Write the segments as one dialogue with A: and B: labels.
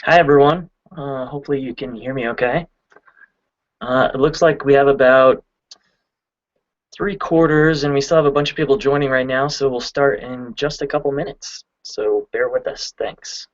A: Hi everyone. Hopefully you can hear me okay. It looks like we have about three quarters and we still have a bunch of people joining right now, so we'll start in just a couple minutes. So bear with us. Thanks.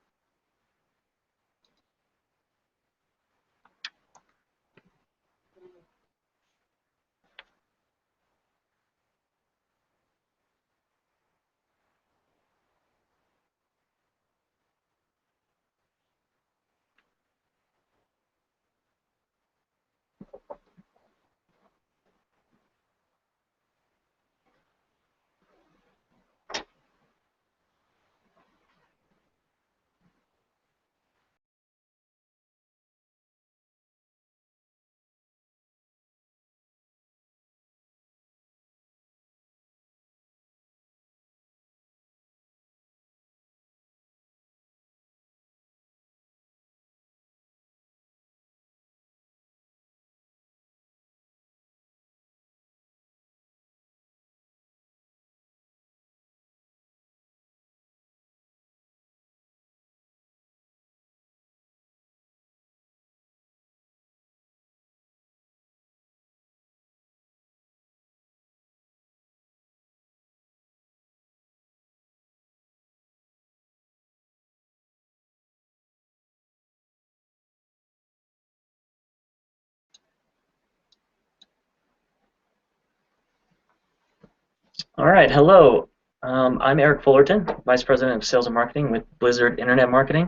A: All right, hello. I'm Eric Fullerton, Vice President of Sales and Marketing with Blizzard Internet Marketing.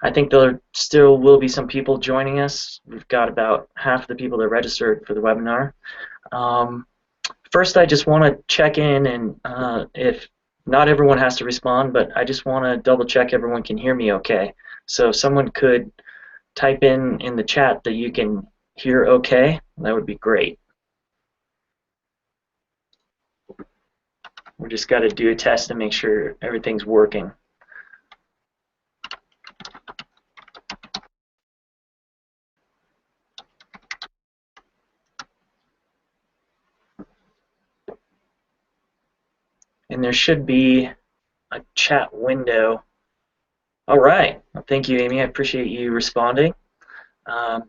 A: I think there still will be some people joining us. We've got about half the people that registered for the webinar. Um, First, I just want to check in, and if not everyone has to respond, but I just want to double check everyone can hear me okay. So if someone could type in the chat that you can hear okay, that would be great. We just got to do a test to make sure everything's working. And there should be a chat window. All right. Well, thank you, Amy. I appreciate you responding. Um,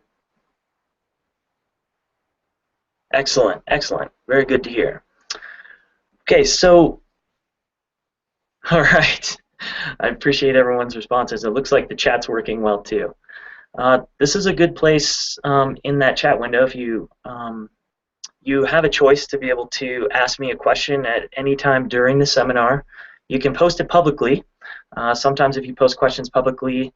A: Excellent, excellent. Very good to hear. Okay, so, all right. I appreciate everyone's responses. It looks like the chat's working well too. This is a good place in that chat window if you have a choice to be able to ask me a question at any time during the seminar. You can post it publicly. Sometimes if you post questions publicly,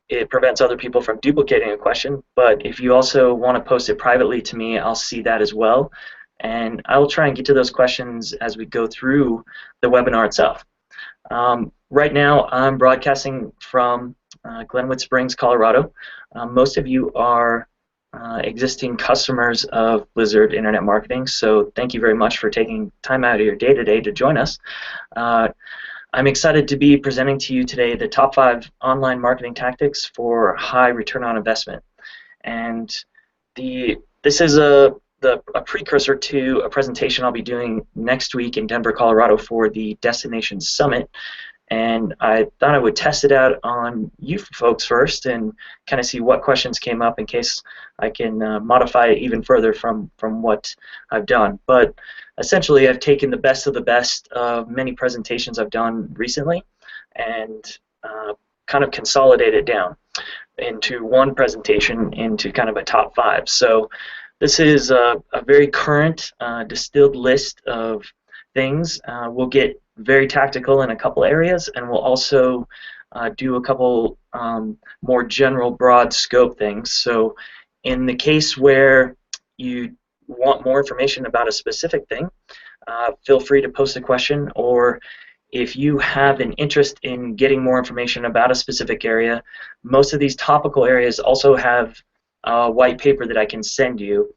A: it prevents other people from duplicating a question, but if you also want to post it privately to me, I'll see that as well, and I will try and get to those questions as we go through the webinar itself. Right now, I'm broadcasting from Glenwood Springs, Colorado. Most of you are existing customers of Blizzard Internet Marketing, so thank you very much for taking time out of your day today to join us. I'm excited to be presenting to you today the top 5 online marketing tactics for high return on investment. And this is a precursor to a presentation I'll be doing next week in Denver, Colorado for the Destination Summit. And I thought I would test it out on you folks first and kind of see what questions came up in case I can modify it even further from what I've done. But essentially, I've taken the best of the best of many presentations I've done recently and kind of consolidated it down into one presentation into kind of a top 5. So this is a very current distilled list of things. We'll get very tactical in a couple areas, and we'll also do a couple more general broad scope things. So in the case where you want more information about a specific thing, feel free to post a question, or if you have an interest in getting more information about a specific area, most of these topical areas also have a white paper that I can send you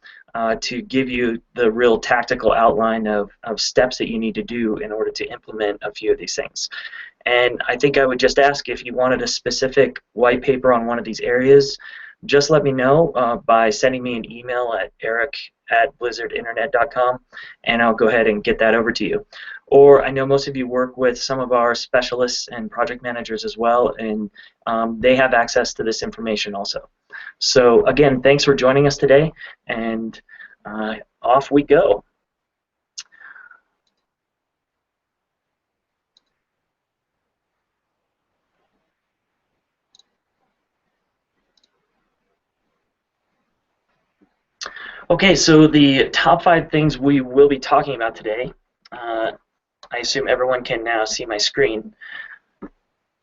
A: to give you the real tactical outline of steps that you need to do in order to implement a few of these things. And I think I would just ask if you wanted a specific white paper on one of these areas, just let me know by sending me an email at eric@blizzardinternet.com, and I'll go ahead and get that over to you. or I know most of you work with some of our specialists and project managers as well, and they have access to this information also. So again, thanks for joining us today, and off we go. Okay, so the top 5 things we will be talking about today, I assume everyone can now see my screen,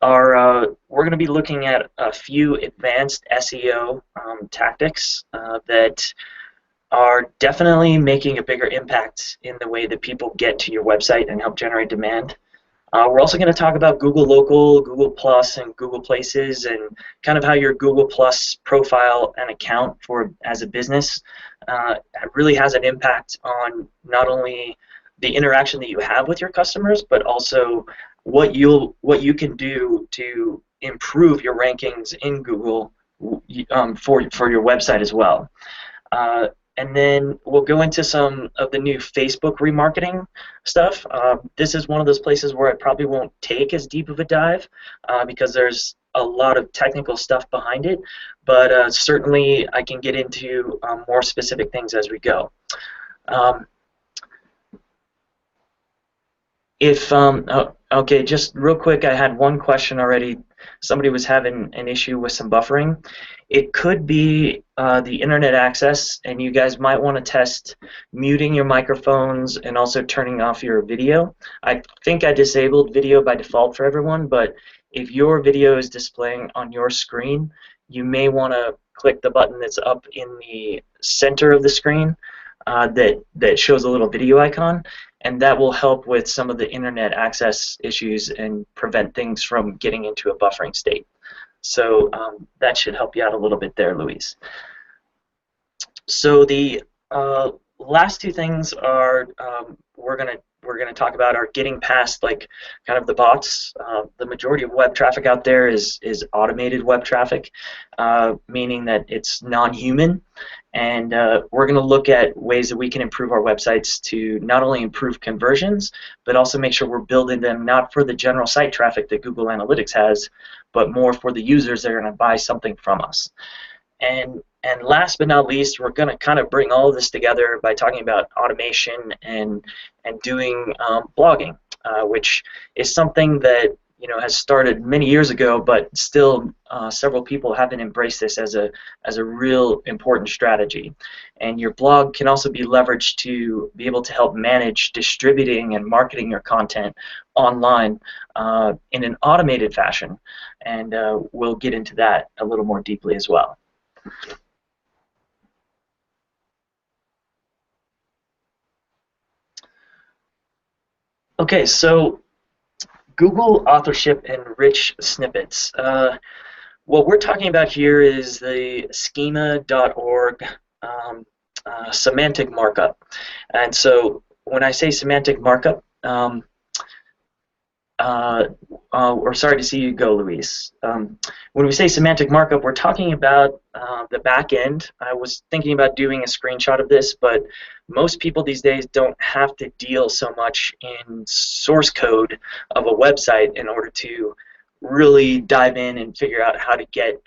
A: are we're going to be looking at a few advanced SEO tactics that are definitely making a bigger impact in the way that people get to your website and help generate demand. We're also going to talk about Google Local, Google Plus, and Google Places, and kind of how your Google Plus profile and account for as a business really has an impact on not only the interaction that you have with your customers, but also what you can do to improve your rankings in Google for your website as well. And then we'll go into some of the new Facebook remarketing stuff. This is one of those places where I probably won't take as deep of a dive because there's a lot of technical stuff behind it, but certainly I can get into more specific things as we go. Okay, just real quick, I had one question already. Somebody was having an issue with some buffering. It could be the internet access, and you guys might want to test muting your microphones and also turning off your video. I think I disabled video by default for everyone, but if your video is displaying on your screen, you may want to click the button that's up in the center of the screen that shows a little video icon, and that will help with some of the internet access issues and prevent things from getting into a buffering state. So that should help you out a little bit there, Louise. So the last 2 things are we're gonna talk about are getting past like kind of the bots. The majority of web traffic out there is automated web traffic, meaning that it's non-human. And we're going to look at ways that we can improve our websites to not only improve conversions, but also make sure we're building them not for the general site traffic that Google Analytics has, but more for the users that are going to buy something from us. And last but not least, we're going to kind of bring all of this together by talking about automation and doing blogging, which is something that has started many years ago, but still several people haven't embraced this as a real important strategy. And your blog can also be leveraged to be able to help manage distributing and marketing your content online in an automated fashion. And we'll get into that a little more deeply as well. Okay, so Google authorship and rich snippets. What we're talking about here is the schema.org semantic markup. And so when I say semantic markup, we're sorry to see you go, Luis. When we say semantic markup, we're talking about the back end. I was thinking about doing a screenshot of this, but most people these days don't have to deal so much in source code of a website in order to really dive in and figure out how to get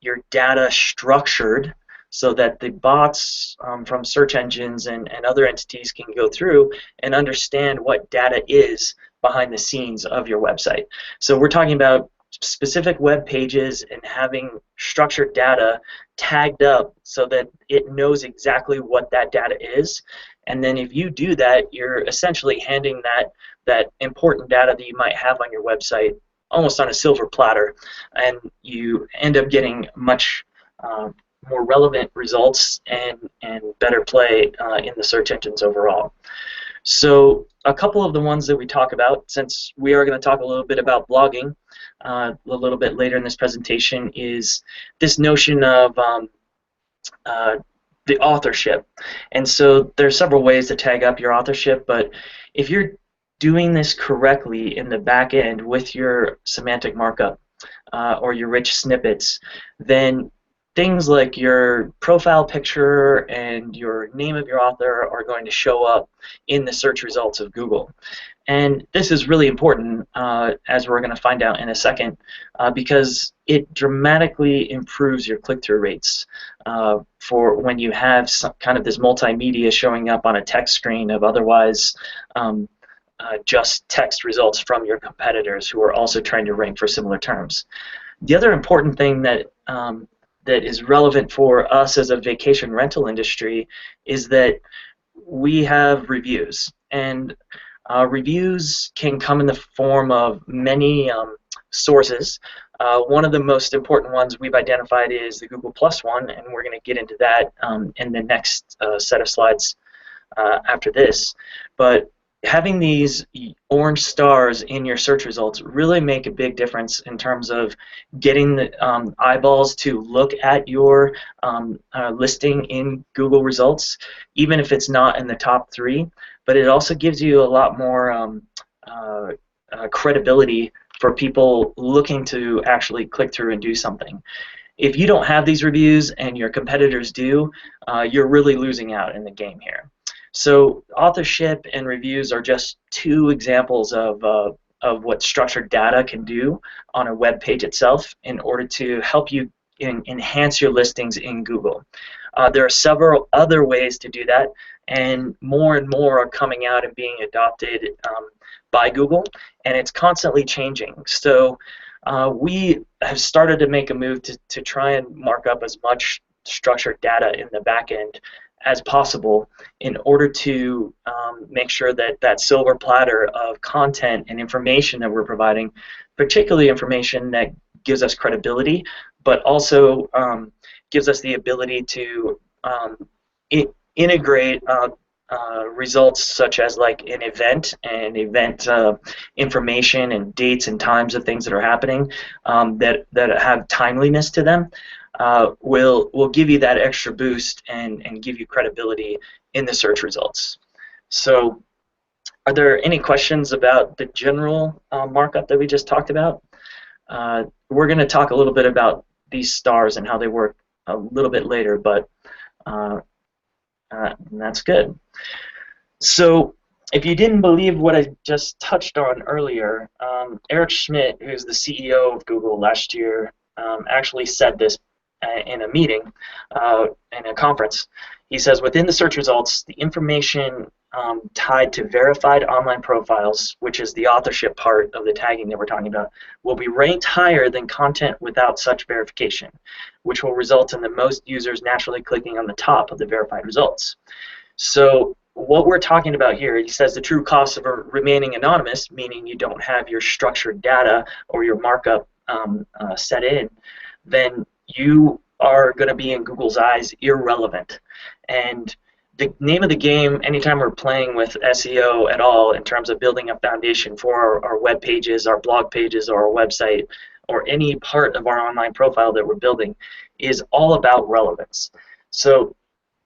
A: your data structured so that the bots from search engines and other entities can go through and understand what data is behind the scenes of your website. So we're talking about specific web pages and having structured data tagged up so that it knows exactly what that data is. And then if you do that, you're essentially handing that important data that you might have on your website almost on a silver platter, and you end up getting much more relevant results and better play in the search engines overall. So a couple of the ones that we talk about, since we are going to talk a little bit about blogging a little bit later in this presentation, is this notion of the authorship. And so there's several ways to tag up your authorship, but if you're doing this correctly in the back end with your semantic markup or your rich snippets, then things like your profile picture and your name of your author are going to show up in the search results of Google. And this is really important, as we're going to find out in a second, because it dramatically improves your click-through rates for when you have some kind of this multimedia showing up on a text screen of otherwise just text results from your competitors who are also trying to rank for similar terms. The other important thing that that is relevant for us as a vacation rental industry is that we have reviews, and reviews can come in the form of many sources. One of the most important ones we've identified is the Google Plus one, and we're going to get into that in the next set of slides after this. But having these orange stars in your search results really make a big difference in terms of getting the eyeballs to look at your listing in Google results, even if it's not in the top 3. But it also gives you a lot more credibility for people looking to actually click through and do something. If you don't have these reviews and your competitors do, you're really losing out in the game here. So authorship and reviews are just 2 examples of what structured data can do on a web page itself in order to help you enhance your listings in Google. There are several other ways to do that, and more are coming out and being adopted by Google, and it's constantly changing. So we have started to make a move to try and mark up as much structured data in the back end as possible in order to make sure that that silver platter of content and information that we're providing, particularly information that gives us credibility, but also gives us the ability to integrate results such as like an event and event information and dates and times of things that are happening that have timeliness to them. Will give you that extra boost and give you credibility in the search results. So are there any questions about the general markup that we just talked about? We're going to talk a little bit about these stars and how they work a little bit later, but that's good. So if you didn't believe what I just touched on earlier, Eric Schmidt, who's the CEO of Google last year, actually said this in a meeting, in a conference. He says, within the search results, the information tied to verified online profiles, which is the authorship part of the tagging that we're talking about, will be ranked higher than content without such verification, which will result in the most users naturally clicking on the top of the verified results. So what we're talking about here, he says the true cost of remaining anonymous, meaning you don't have your structured data or your markup set in, then you are going to be in Google's eyes irrelevant. And the name of the game, anytime we're playing with SEO at all in terms of building a foundation for our web pages, our blog pages, or our website, or any part of our online profile that we're building, is all about relevance. So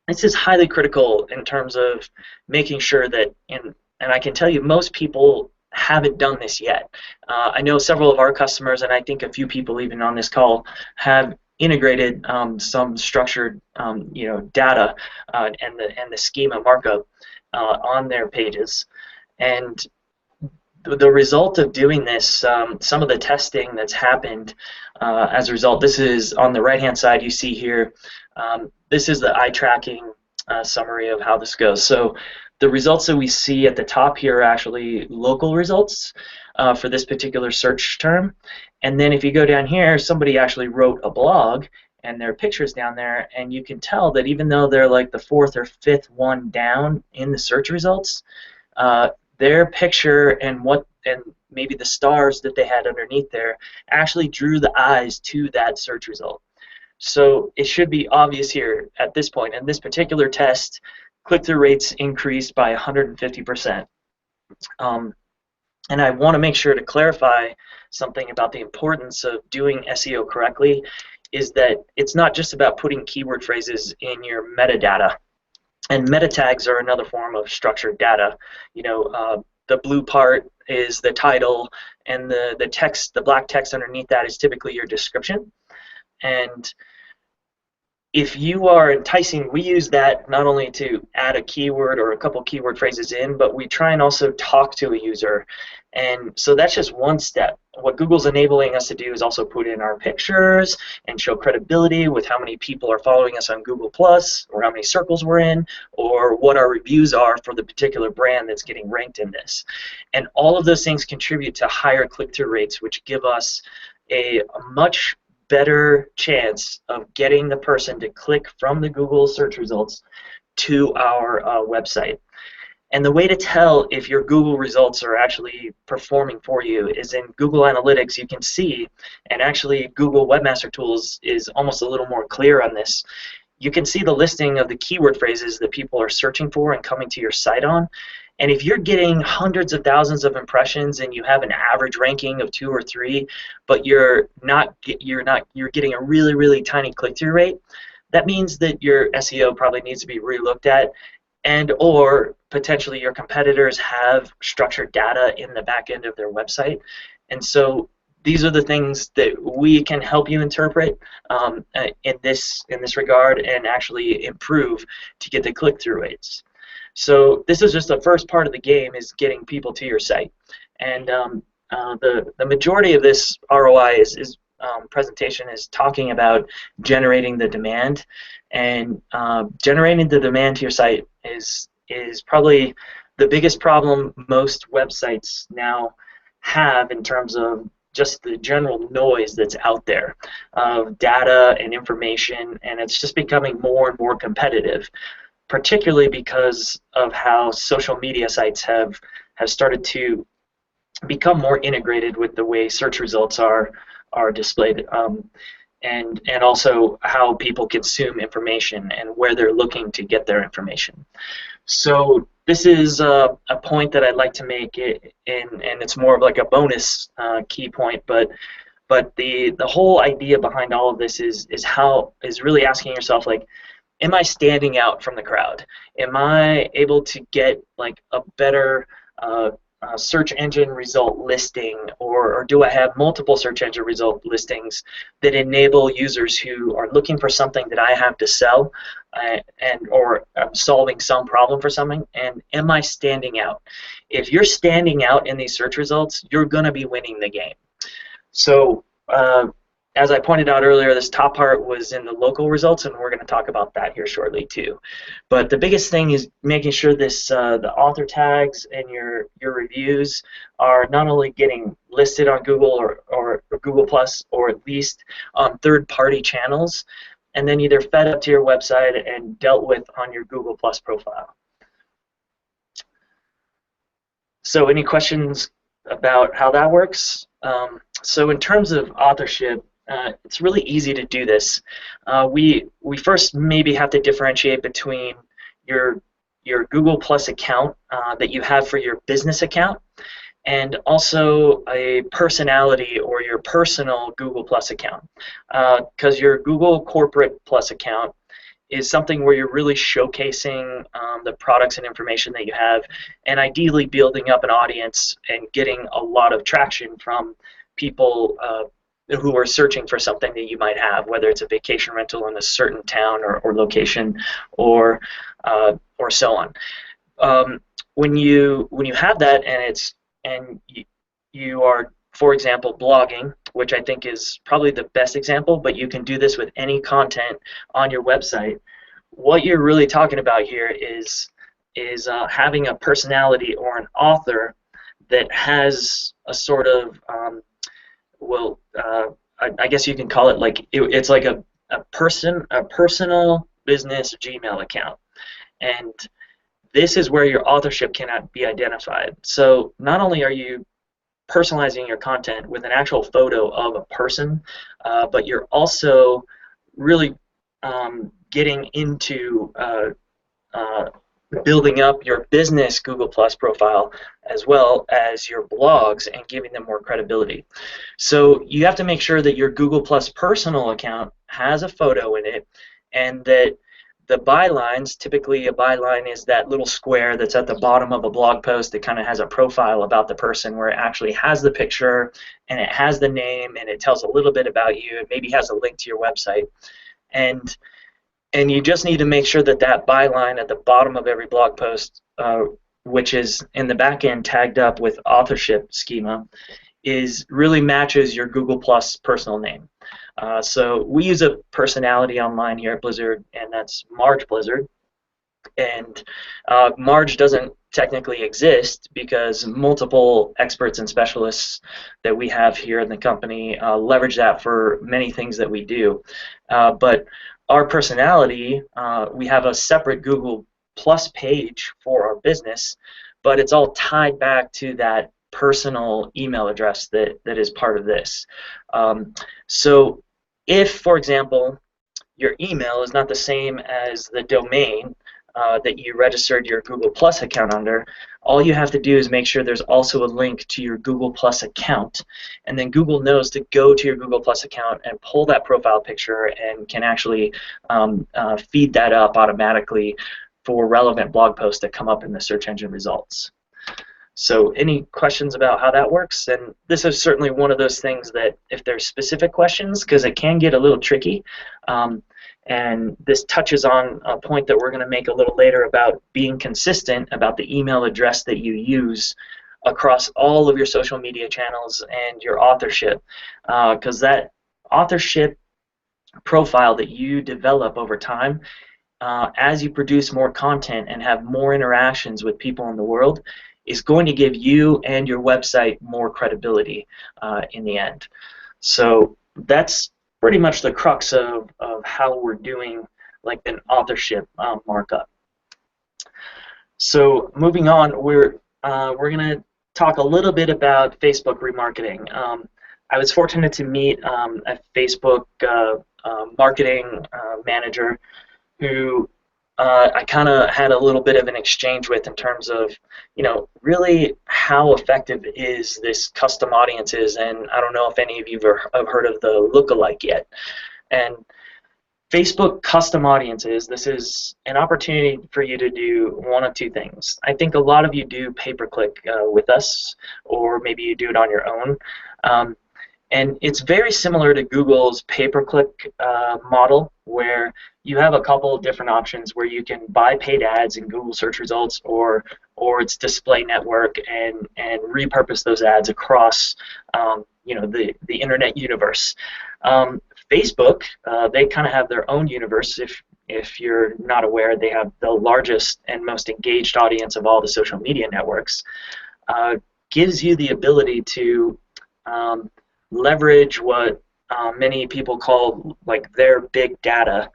A: this is highly critical in terms of making sure that, and I can tell you most people haven't done this yet. I know several of our customers, and I think a few people even on this call, have integrated some structured data and the schema markup on their pages. And the result of doing this, some of the testing that's happened as a result, this is on the right-hand side you see here, this is the eye tracking summary of how this goes. So the results that we see at the top here are actually local results for this particular search term. And then if you go down here, somebody actually wrote a blog and their picture's down there, and you can tell that even though they're like the 4th or 5th one down in the search results, their picture and maybe the stars that they had underneath there actually drew the eyes to that search result. So it should be obvious here at this point. In this particular test, click-through rates increased by 150%. And I want to make sure to clarify something about the importance of doing SEO correctly, is that it's not just about putting keyword phrases in your metadata. And meta tags are another form of structured data. The blue part is the title, and the text, the black text underneath that is typically your description. And if you are enticing, we use that not only to add a keyword or a couple keyword phrases in, but we try and also talk to a user. And so that's just one step. What Google's enabling us to do is also put in our pictures and show credibility with how many people are following us on Google Plus, or how many circles we're in, or what our reviews are for the particular brand that's getting ranked in this. And all of those things contribute to higher click-through rates, which give us a much better chance of getting the person to click from the Google search results to our website. And the way to tell if your Google results are actually performing for you is in Google Analytics. You can see, and actually Google Webmaster Tools is almost a little more clear on this. You can see the listing of the keyword phrases that people are searching for and coming to your site on. And if you're getting hundreds of thousands of impressions and you have an average ranking of 2 or 3, but you're getting a really tiny click-through rate, that means that your SEO probably needs to be relooked at, and or potentially your competitors have structured data in the back end of their website. And so these are the things that we can help you interpret in this regard and actually improve to get the click-through rates. So this is just the first part of the game, is getting people to your site. And the majority of this ROI presentation is talking about generating the demand, and generating the demand to your site is probably the biggest problem most websites now have in terms of just the general noise that's out there of data and information, and it's just becoming more and more competitive, particularly because of how social media sites have started to become more integrated with the way search results are displayed, and also how people consume information and where they're looking to get their information. So this is a point that I'd like to make, and it's more of like a bonus key point, but the whole idea behind all of this is really asking yourself, like, am I standing out from the crowd? Am I able to get like a better search engine result listing, or do I have multiple search engine result listings that enable users who are looking for something that I have to sell, or I'm solving some problem for something, and am I standing out? If you're standing out in these search results, you're going to be winning the game. So as I pointed out earlier, this top part was in the local results, and we're going to talk about that here shortly too. But the biggest thing is making sure this the author tags and your reviews are not only getting listed on Google or Google Plus, or at least on third-party channels, and then either fed up to your website and dealt with on your Google Plus profile. So any questions about how that works? So in terms of authorship, it's really easy to do this. We first maybe have to differentiate between your Google Plus account that you have for your business account, and also a personality or your personal Google Plus account. Because your Google Corporate Plus account is something where you're really showcasing the products and information that you have, and ideally building up an audience and getting a lot of traction from people who are searching for something that you might have, whether it's a vacation rental in a certain town or location, or so on. When you have that, and you are, for example, blogging, which I think is probably the best example, but you can do this with any content on your website. What you're really talking about here is having a personality or an author that has a sort of I guess you can call it like it's like a personal business Gmail account, and this is where your authorship cannot be identified. So not only are you personalizing your content with an actual photo of a person, but you're also really getting into building up your business Google Plus profile as well as your blogs and giving them more credibility. So you have to make sure that your Google Plus personal account has a photo in it, and that the bylines, typically a byline is that little square that's at the bottom of a blog post that kind of has a profile about the person, where it actually has the picture and it has the name and it tells a little bit about you and maybe has a link to your website. And And you just need to make sure that that byline at the bottom of every blog post, which is in the back end tagged up with authorship schema, really matches your Google Plus personal name. So we use a personality online here at Blizzard, and that's Marge Blizzard. And Marge doesn't technically exist because multiple experts and specialists that we have here in the company leverage that for many things that we do. But our personality, we have a separate Google Plus page for our business, but it's all tied back to that personal email address that is part of this. So if, for example, your email is not the same as the domain that you registered your Google Plus account under, all you have to do is make sure there's also a link to your Google Plus account, and then Google knows to go to your Google Plus account and pull that profile picture and can actually feed that up automatically for relevant blog posts that come up in the search engine results. So any questions about how that works? And this is certainly one of those things that if there's specific questions, because it can get a little tricky, and this touches on a point that we're going to make a little later about being consistent about the email address that you use across all of your social media channels and your authorship, because that authorship profile that you develop over time, as you produce more content and have more interactions with people in the world, is going to give you and your website more credibility in the end. So that's pretty much the crux of how we're doing like an authorship markup. So moving on, we're going to talk a little bit about Facebook remarketing. I was fortunate to meet a Facebook marketing manager who I kind of had a little bit of an exchange with in terms of, really how effective is this custom audiences, and I don't know if any of you have heard of the lookalike yet. And Facebook custom audiences, this is an opportunity for you to do one of two things. I think a lot of you do pay-per-click with us, or maybe you do it on your own. And it's very similar to Google's pay-per-click model, where you have a couple of different options where you can buy paid ads in Google search results or its display network and repurpose those ads across the internet universe. Facebook, they kind of have their own universe. If you're not aware, they have the largest and most engaged audience of all the social media networks. Gives you the ability to leverage what many people call like their big data,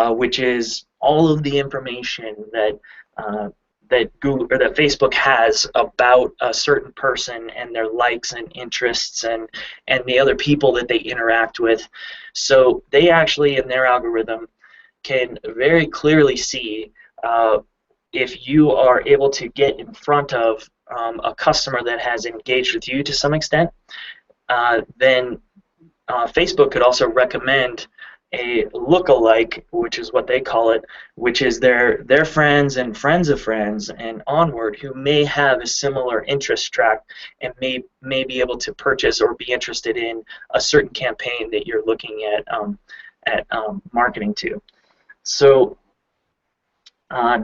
A: which is all of the information that Google or that Facebook has about a certain person and their likes and interests and the other people that they interact with. So they actually, in their algorithm, can very clearly see if you are able to get in front of a customer that has engaged with you to some extent. Then Facebook could also recommend a lookalike, which is what they call it, which is their friends and friends of friends and onward who may have a similar interest track and may be able to purchase or be interested in a certain campaign that you're looking at marketing to. So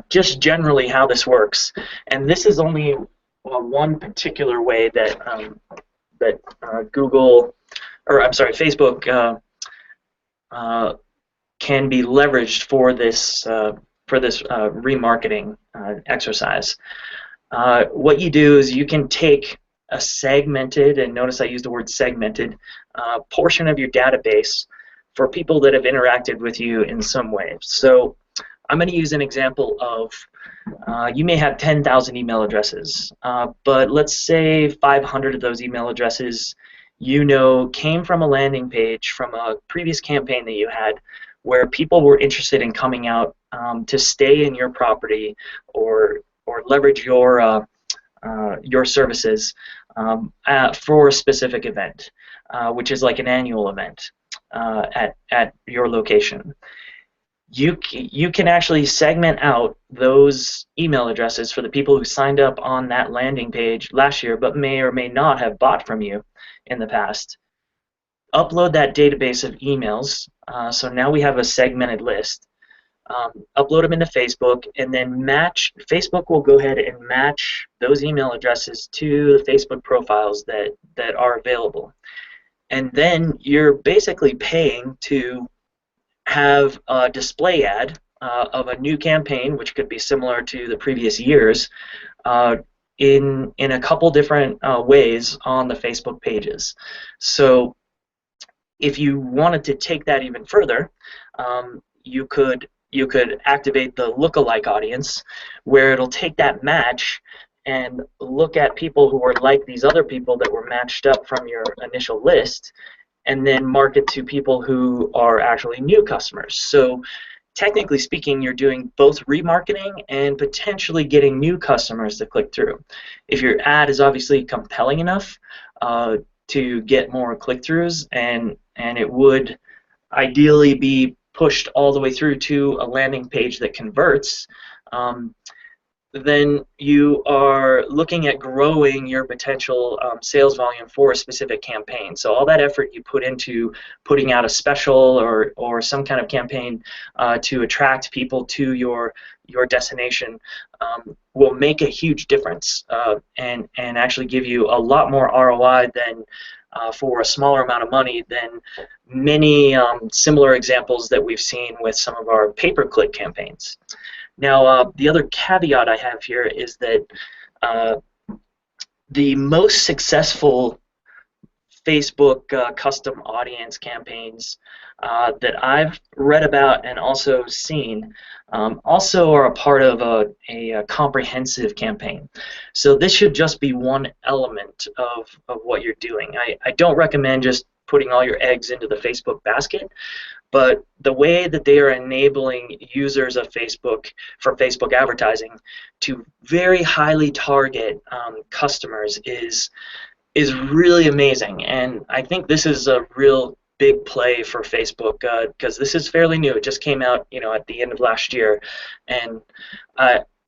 A: just generally how this works, and this is only one particular way that Facebook can be leveraged for this remarketing exercise. What you do is you can take a segmented, and notice I used the word segmented, portion of your database for people that have interacted with you in some way. So I'm going to use an example of you may have 10,000 email addresses, but let's say 500 of those email addresses came from a landing page from a previous campaign that you had where people were interested in coming out to stay in your property or leverage your services for a specific event, which is like an annual event at your location. You can actually segment out those email addresses for the people who signed up on that landing page last year but may or may not have bought from you in the past. Upload that database of emails, so now we have a segmented list. upload them into Facebook, and then Facebook will go ahead and match those email addresses to the Facebook profiles that are available. And then you're basically paying to have a display ad of a new campaign, which could be similar to the previous years, in a couple different ways on the Facebook pages. So if you wanted to take that even further, you could activate the lookalike audience, where it'll take that match and look at people who are like these other people that were matched up from your initial list, and then market to people who are actually new customers. So technically speaking, you're doing both remarketing and potentially getting new customers to click through. If your ad is obviously compelling enough to get more click-throughs, and it would ideally be pushed all the way through to a landing page that converts, then you are looking at growing your potential sales volume for a specific campaign. So all that effort you put into putting out a special or some kind of campaign to attract people to your destination will make a huge difference and actually give you a lot more ROI than for a smaller amount of money than many similar examples that we've seen with some of our pay-per-click campaigns. Now, the other caveat I have here is that the most successful Facebook custom audience campaigns that I've read about and also seen also are a part of a comprehensive campaign. So this should just be one element of what you're doing. I don't recommend just putting all your eggs into the Facebook basket, but the way that they are enabling users of Facebook for Facebook advertising to very highly target customers is really amazing. And I think this is a real big play for Facebook because this is fairly new. It just came out, at the end of last year, and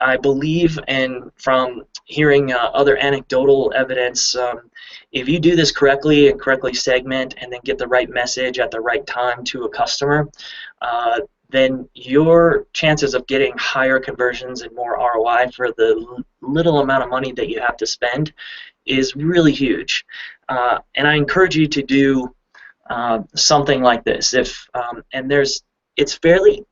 A: I believe, and from hearing other anecdotal evidence, if you do this correctly and correctly segment and then get the right message at the right time to a customer, then your chances of getting higher conversions and more ROI for the little amount of money that you have to spend is really huge. And I encourage you to do something like this. It's fairly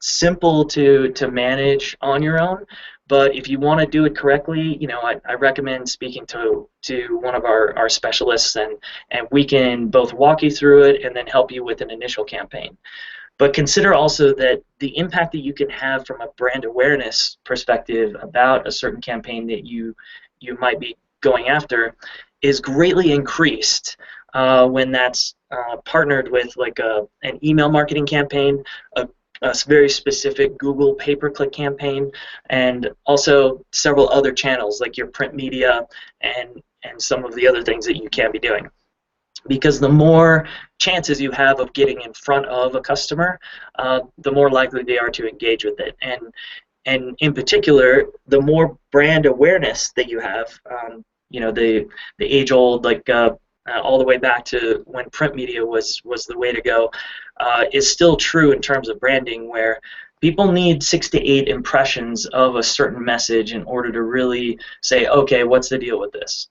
A: simple to manage on your own, but if you want to do it correctly, I recommend speaking to one of our specialists, and we can both walk you through it and then help you with an initial campaign. But consider also that the impact that you can have from a brand awareness perspective about a certain campaign that you might be going after is greatly increased when that's partnered with like an email marketing campaign, a very specific Google pay-per-click campaign, and also several other channels like your print media and some of the other things that you can be doing. Because the more chances you have of getting in front of a customer, the more likely they are to engage with it. And in particular, the more brand awareness that you have, the age-old, all the way back to when print media was the way to go, is still true in terms of branding, where people need 6 to 8 impressions of a certain message in order to really say, okay, what's the deal with this?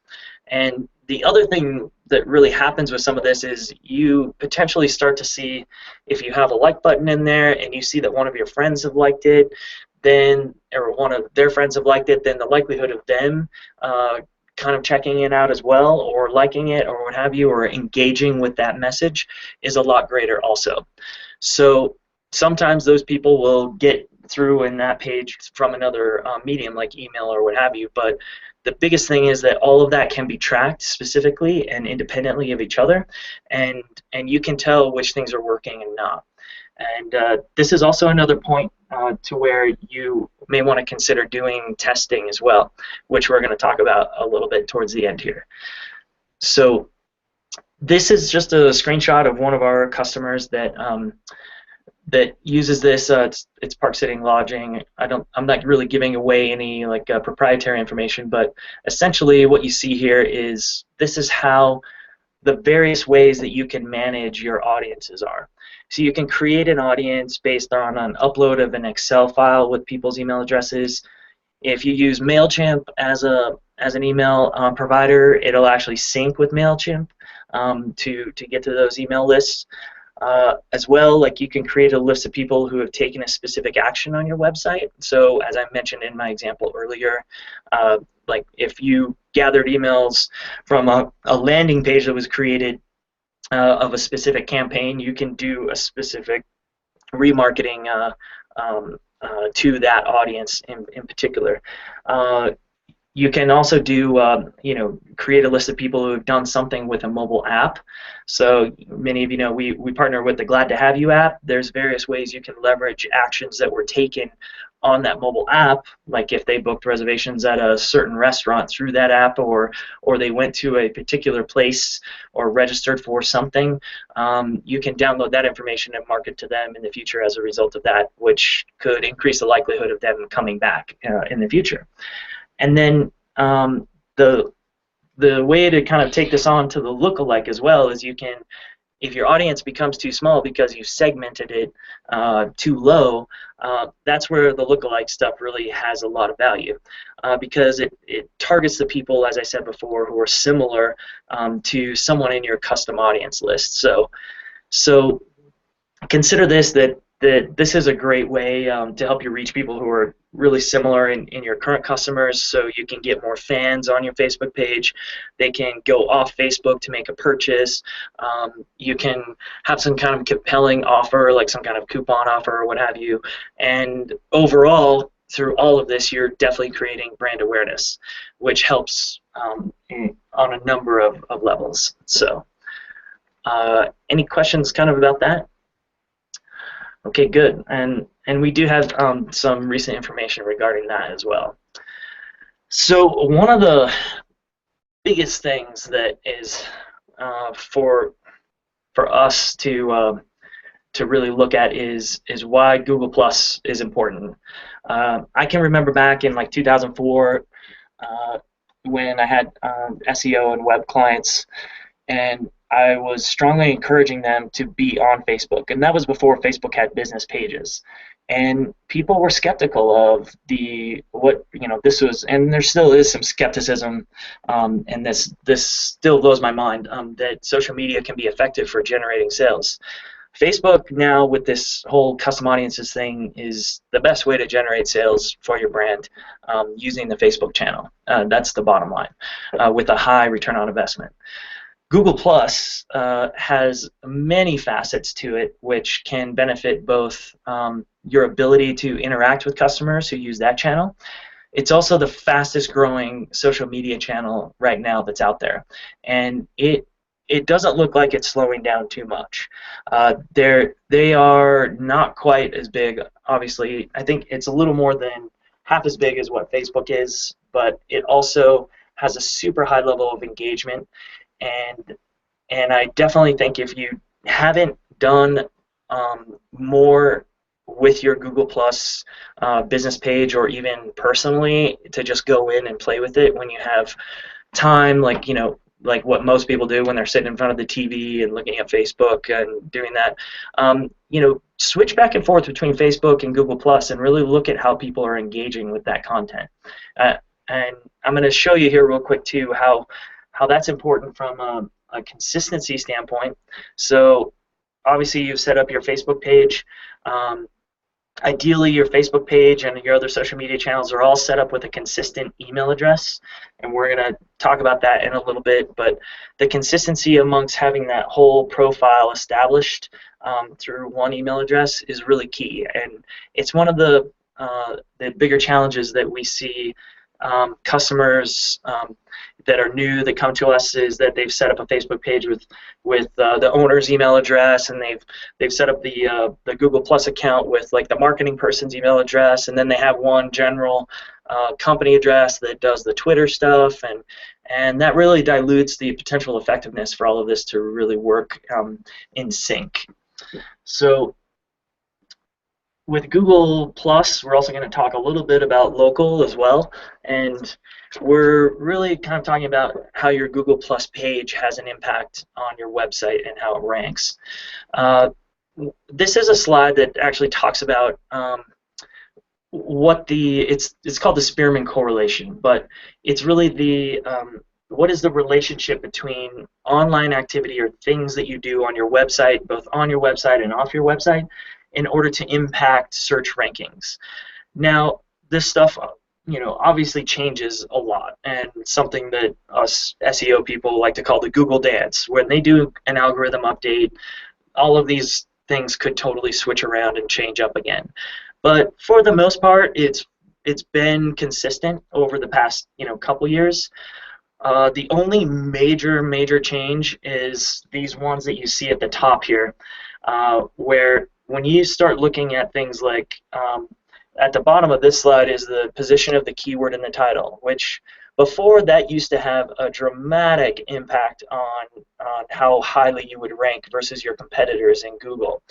A: And the other thing that really happens with some of this is you potentially start to see, if you have a like button in there and you see that one of your friends have liked it, then, or one of their friends have liked it, then the likelihood of them kind of checking it out as well, or liking it, or what have you, or engaging with that message is a lot greater also. So sometimes those people will get through in that page from another medium like email or what have you, but the biggest thing is that all of that can be tracked specifically and independently of each other, and you can tell which things are working and not. And this is also another point to where you may want to consider doing testing as well, which we're going to talk about a little bit towards the end here. So this is just a screenshot of one of our customers that uses this. It's Park City Lodging. I'm not really giving away any proprietary information, but essentially what you see here is this is how the various ways that you can manage your audiences are. So you can create an audience based on an upload of an Excel file with people's email addresses. If you use MailChimp as an email provider, it'll actually sync with MailChimp to get to those email lists. As well, like you can create a list of people who have taken a specific action on your website. So as I mentioned in my example earlier, like if you gathered emails from a landing page that was created of a specific campaign, you can do a specific remarketing to that audience in particular. You can also do, create a list of people who have done something with a mobile app. So many of you know we partner with the Glad to Have You app. There's various ways you can leverage actions that were taken on that mobile app, like if they booked reservations at a certain restaurant through that app, or they went to a particular place or registered for something. You can download that information and market to them in the future as a result of that, which could increase the likelihood of them coming back in the future. And then the way to kind of take this on to the lookalike as well is you can, if your audience becomes too small because you segmented it too low, that's where the lookalike stuff really has a lot of value because it targets the people, as I said before, who are similar to someone in your custom audience list. So consider this, that this is a great way to help you reach people who are really similar in your current customers, so you can get more fans on your Facebook page. They can go off Facebook to make a purchase. You can have some kind of compelling offer, like some kind of coupon offer or what have you. And overall, through all of this, you're definitely creating brand awareness, which helps on a number of levels. So any questions kind of about that? Okay, good. And we do have some recent information regarding that as well. So one of the biggest things that is for us to really look at is why Google Plus is important. I can remember back in like 2004 when I had SEO and web clients, and I was strongly encouraging them to be on Facebook, and that was before Facebook had business pages. And people were skeptical of this was, and there still is some skepticism, and this still blows my mind that social media can be effective for generating sales. Facebook now, with this whole custom audiences thing, is the best way to generate sales for your brand using the Facebook channel. That's the bottom line, with a high return on investment. Google Plus has many facets to it, which can benefit both your ability to interact with customers who use that channel. It's also the fastest growing social media channel right now that's out there, and it doesn't look like it's slowing down too much. They are not quite as big, obviously. I think it's a little more than half as big as what Facebook is, but it also has a super high level of engagement. And I definitely think if you haven't done more with your Google Plus business page, or even personally, to just go in and play with it when you have time, like what most people do when they're sitting in front of the TV and looking at Facebook and doing that, switch back and forth between Facebook and Google Plus and really look at how people are engaging with that content. And I'm going to show you here real quick too how that's important from a consistency standpoint. So obviously you've set up your Facebook page. Ideally, your Facebook page and your other social media channels are all set up with a consistent email address, and we're going to talk about that in a little bit. But the consistency amongst having that whole profile established through one email address is really key, and it's one of the bigger challenges that we see customers that are new that come to us, is that they've set up a Facebook page with the owner's email address, and they've set up the Google Plus account with like the marketing person's email address, and then they have one general company address that does the Twitter stuff, and that really dilutes the potential effectiveness for all of this to really work in sync. So with Google Plus, we're also going to talk a little bit about local as well, and we're really kind of talking about how your Google Plus page has an impact on your website and how it ranks. This is a slide that actually talks about it's called the Spearman correlation, but it's really the what is the relationship between online activity or things that you do on your website, both on your website and off your website, in order to impact search rankings. Now, this stuff, obviously changes a lot, and it's something that us SEO people like to call the Google dance. When they do an algorithm update, all of these things could totally switch around and change up again. But for the most part, it's been consistent over the past couple years. The only major change is these ones that you see at the top here, where when you start looking at things like at the bottom of this slide is the position of the keyword in the title, which before that used to have a dramatic impact on how highly you would rank versus your competitors in Google.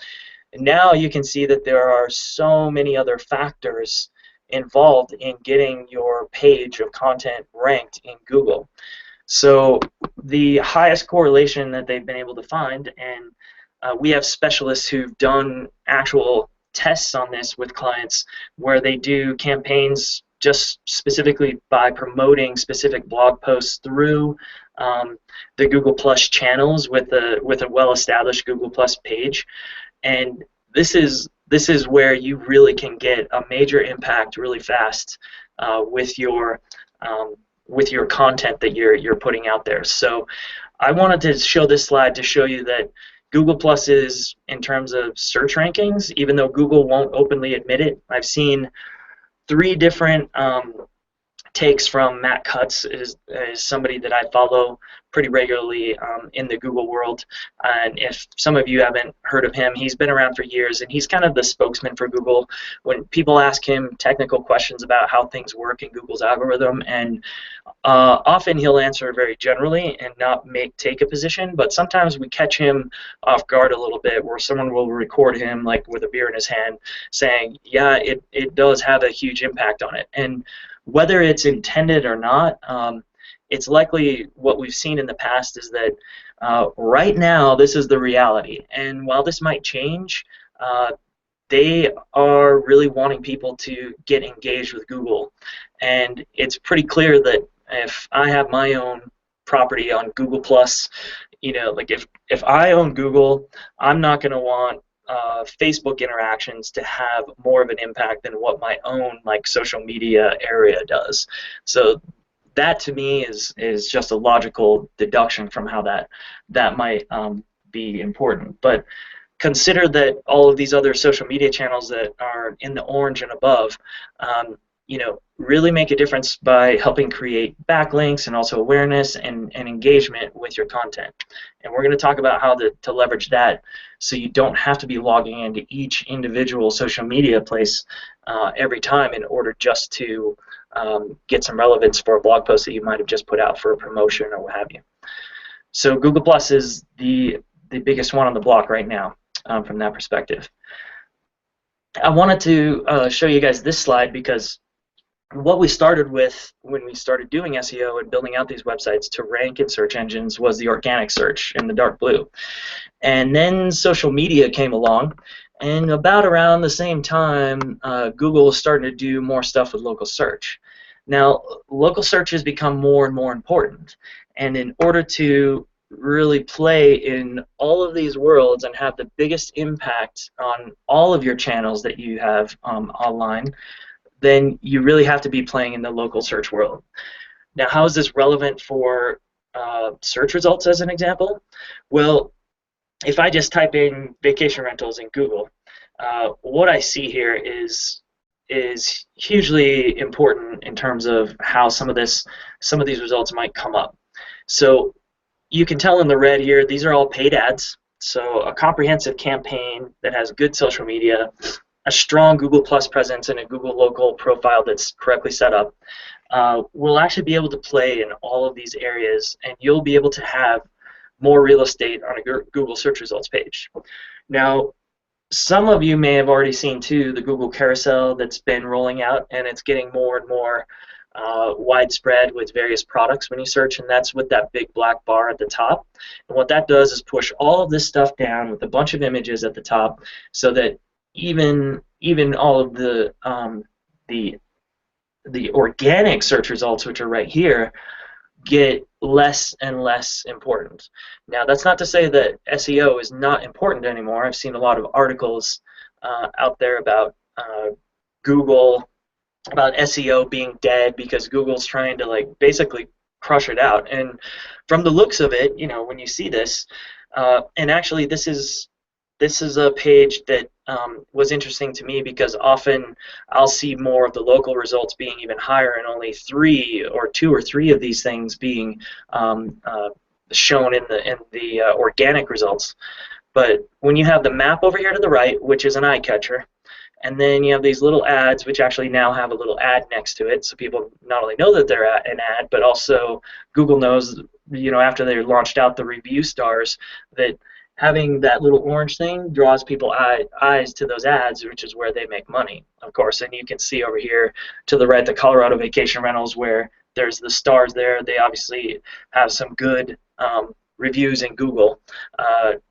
A: And now you can see that there are so many other factors involved in getting your page of content ranked in Google. So the highest correlation that they've been able to find, and we have specialists who've done actual tests on this with clients where they do campaigns just specifically by promoting specific blog posts through the Google Plus channels with a well-established Google Plus page, and this is where you really can get a major impact really fast with your content that you're putting out there. So I wanted to show this slide to show you that Google Plus is, in terms of search rankings, even though Google won't openly admit it, I've seen 3 different takes from Matt Cutts, is somebody that I follow pretty regularly in the Google world. And if some of you haven't heard of him, he's been around for years, and he's kind of the spokesman for Google when people ask him technical questions about how things work in Google's algorithm. And often he'll answer very generally and not take a position, but sometimes we catch him off guard a little bit where someone will record him like with a beer in his hand saying, yeah, it does have a huge impact on it. And whether it's intended or not, it's likely what we've seen in the past is that right now this is the reality. And while this might change, they are really wanting people to get engaged with Google. And it's pretty clear that if I have my own property on Google Plus, like if I own Google, I'm not going to want Facebook interactions to have more of an impact than what my own social media area does. So that to me is just a logical deduction from how that might be important. But consider that all of these other social media channels that are in the orange and above, really make a difference by helping create backlinks and also awareness and engagement with your content. And we're going to talk about how to leverage that so you don't have to be logging into each individual social media place every time in order just to get some relevance for a blog post that you might have just put out for a promotion or what have you. So Google Plus is the biggest one on the block right now from that perspective. I wanted to show you guys this slide because what we started with when we started doing SEO and building out these websites to rank in search engines was the organic search in the dark blue. And then social media came along, and about around the same time, Google was starting to do more stuff with local search. Now, local search has become more and more important, and in order to really play in all of these worlds and have the biggest impact on all of your channels that you have online, then you really have to be playing in the local search world. Now, how is this relevant for search results as an example? Well, if I just type in vacation rentals in Google, what I see here is hugely important in terms of how some of these results might come up. So you can tell in the red here, these are all paid ads. So a comprehensive campaign that has good social media, a strong Google Plus presence, and a Google local profile that's correctly set up, will actually be able to play in all of these areas, and you'll be able to have more real estate on a Google search results page. Now, some of you may have already seen too the Google Carousel that's been rolling out, and it's getting more and more widespread with various products when you search, and that's with that big black bar at the top. And what that does is push all of this stuff down with a bunch of images at the top, so that even all of the the organic search results, which are right here, get less and less important. Now, that's not to say that SEO is not important anymore. I've seen a lot of articles out there about Google, about SEO being dead because Google's trying to like basically crush it out. And from the looks of it, you know, when you see this, and actually this is a page that was interesting to me because often I'll see more of the local results being even higher and only two or three of these things being shown in the organic results. But when you have the map over here to the right, which is an eye catcher, and then you have these little ads, which actually now have a little ad next to it, so people not only know that they're an ad, but also Google knows, you know, after they launched out the review stars, that having that little orange thing draws people eyes to those ads, which is where they make money, of course. And you can see over here to the right the Colorado Vacation Rentals, where there's the stars there. They obviously have some good reviews in Google,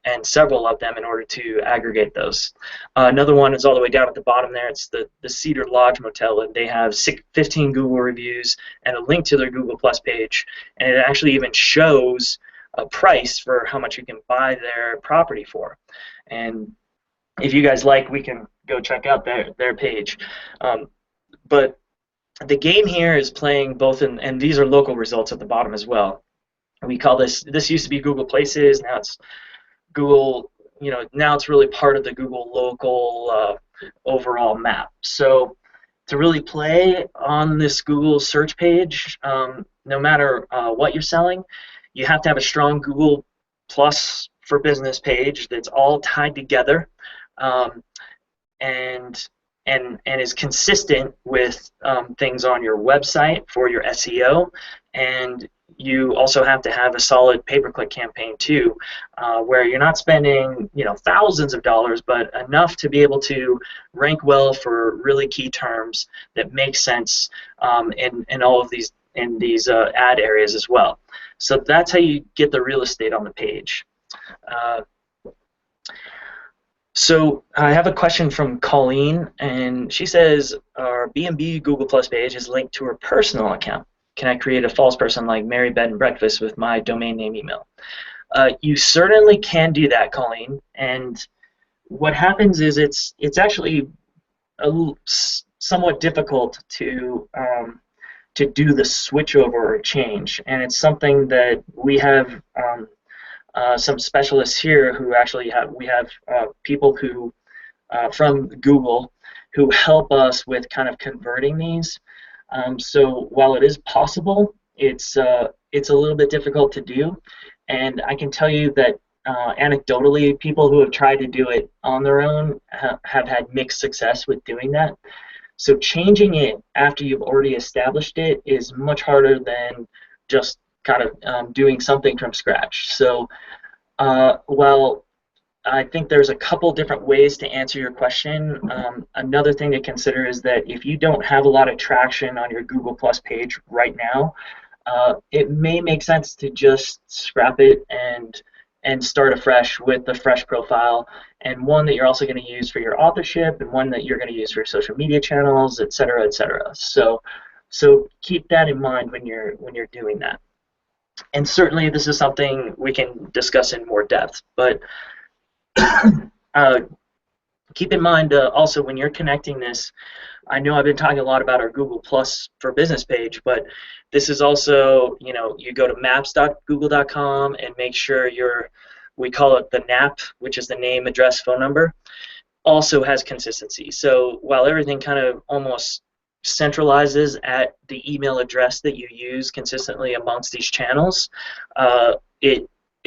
A: and several of them in order to aggregate those. Another one is all the way down at the bottom there. It's the Cedar Lodge Motel, and they have 15 Google reviews and a link to their Google Plus page, and it actually even shows a price for how much you can buy their property for. And if you guys like, we can go check out their page. But the game here is playing both in, and these are local results at the bottom as well. We call this used to be Google Places, now it's Google, you know, now it's really part of the Google local overall map. So to really play on this Google search page, no matter what you're selling, you have to have a strong Google Plus for Business page that's all tied together, and is consistent with things on your website for your SEO. And you also have to have a solid pay-per-click campaign too, where you're not spending, you know, thousands of dollars, but enough to be able to rank well for really key terms that make sense in all of these ad areas as well. So that's how you get the real estate on the page. So I have a question from Colleen, and she says, our B&B Google Plus page is linked to her personal account. Can I create a false person like Mary Bed and Breakfast with my domain name email? You certainly can do that, Colleen. And what happens is it's actually somewhat difficult to do the switchover or change, and it's something that we have some specialists here who actually we have people who from Google who help us with kind of converting these. So while it is possible, it's a little bit difficult to do, and I can tell you that anecdotally, people who have tried to do it on their own have had mixed success with doing that. So changing it after you've already established it is much harder than just kind of doing something from scratch. So while I think there's a couple different ways to answer your question, another thing to consider is that if you don't have a lot of traction on your Google Plus page right now, it may make sense to just scrap it and start afresh with the fresh profile, and one that you're also going to use for your authorship, and one that you're going to use for your social media channels, et cetera, et cetera. So keep that in mind when you're doing that. And certainly this is something we can discuss in more depth, but keep in mind also when you're connecting this, I know I've been talking a lot about our Google Plus for Business page, but this is also, you know, you go to maps.google.com and make sure we call it the NAP, which is the name, address, phone number, also has consistency. So while everything kind of almost centralizes at the email address that you use consistently amongst these channels,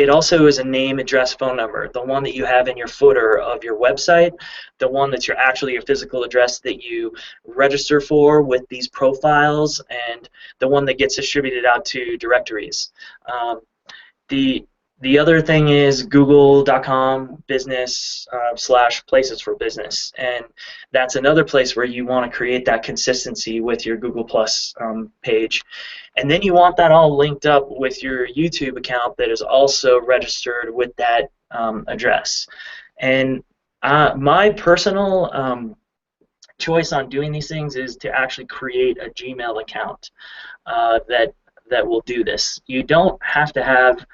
A: it also is a name, address, phone number, the one that you have in your footer of your website, the one that's actually your physical address that you register for with these profiles, and the one that gets distributed out to directories. The other thing is google.com business / places for business. And that's another place where you want to create that consistency with your Google Plus page. And then you want that all linked up with your YouTube account that is also registered with that address. And my personal choice on doing these things is to actually create a Gmail account that will do this. You don't have to have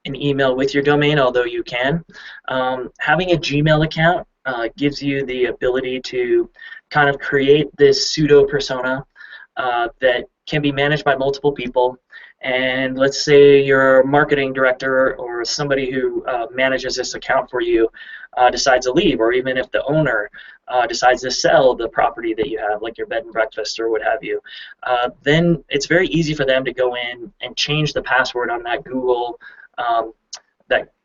A: an email with your domain, although you can. Having a Gmail account gives you the ability to kind of create this pseudo persona that can be managed by multiple people. And let's say your marketing director or somebody who manages this account for you decides to leave, or even if the owner decides to sell the property that you have, like your bed and breakfast or what have you, then it's very easy for them to go in and change the password on that Google